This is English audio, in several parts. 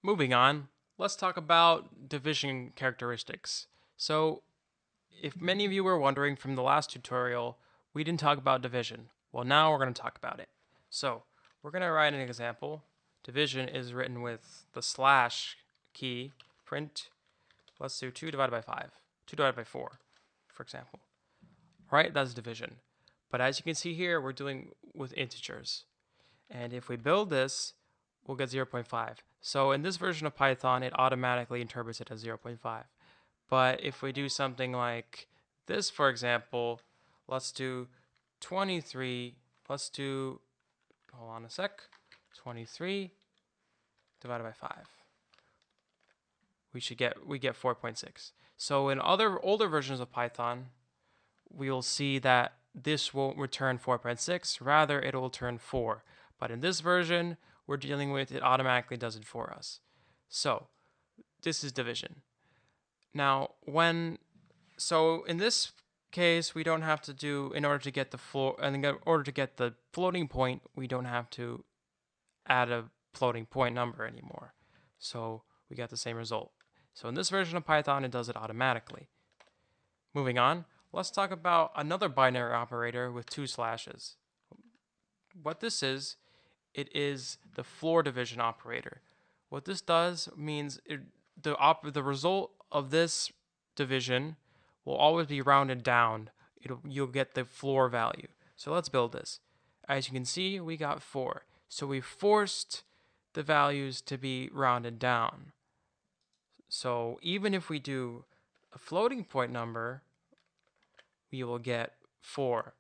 Moving on, let's talk about division characteristics. So, if many of you were wondering from the last tutorial, we didn't talk about division. Well, now we're going to talk about it. So, we're going to write an example. Division is written with the slash key, print, let's do 2 divided by 5, 2 divided by 4, for example. Right, that's division. But as you can see here, we're dealing with integers. And if we build this, we'll get 0.5. So in this version of Python, it automatically interprets it as 0.5. But if we do something like this, for example, let's do 23, let's do, hold on a sec, 23 divided by 5. We get 4.6. So in other older versions of Python, we will see that this won't return 4.6, rather it will return 4. But in this version, we're dealing with it automatically does it for us. So this is division. Now, so in this case, we don't have to do, in order to get the floating point, we don't have to add a floating point number anymore. So we get the same result. So in this version of Python, it does it automatically. Moving on, let's talk about another binary operator with 2 slashes. What this is, it is the floor division operator. What this does means the result of this division will always be rounded down. You'll get the floor value. So let's build this. As you can see, we got 4. So we forced the values to be rounded down. So even if we do a floating point number, we will get 4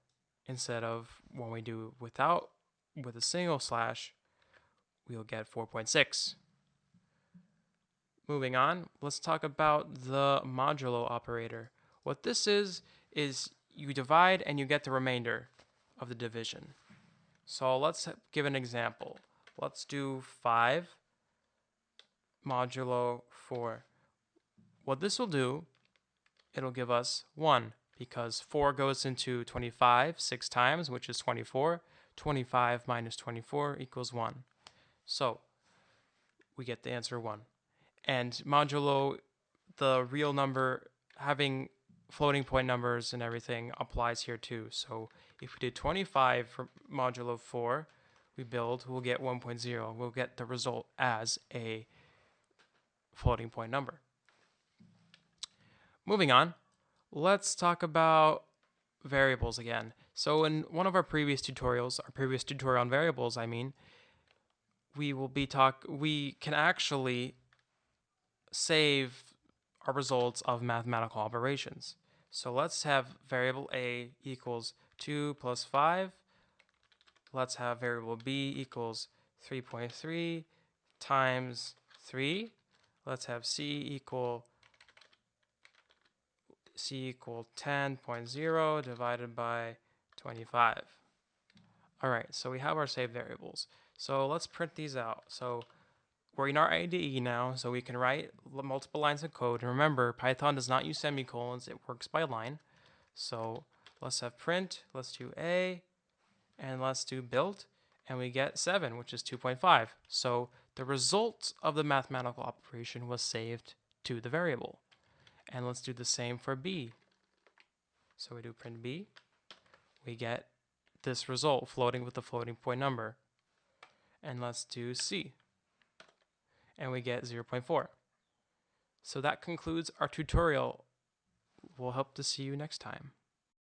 instead of when we do with a single slash, we'll get 4.6. Moving on, let's talk about the modulo operator. What this is you divide and you get the remainder of the division. So let's give an example. Let's do 5 modulo 4. What this will do, it'll give us 1 because 4 goes into 25 6 times, which is 24. 25 minus 24 equals 1. So we get the answer 1. And modulo, the real number, having floating point numbers and everything applies here too. So if we did 25 for modulo 4, we'll get 1.0. We'll get the result as a floating point number. Moving on, let's talk about variables again. So in one of our previous tutorials, our previous tutorial on variables, we can actually save our results of mathematical operations. So let's have variable A equals 2 plus 5. Let's have variable B equals 3.3 times 3. Let's have C equal 10.0 divided by 25. All right, so we have our saved variables. So let's print these out. So we're in our IDE now, so we can write multiple lines of code. And remember, Python does not use semicolons, it works by line. So let's have print, let's do A, and let's do build, and we get 7, which is 2.5. So the result of the mathematical operation was saved to the variable. And let's do the same for B. So we do print B, we get this result floating with the floating point number. And let's do C, and we get 0.4. So that concludes our tutorial. We'll hope to see you next time.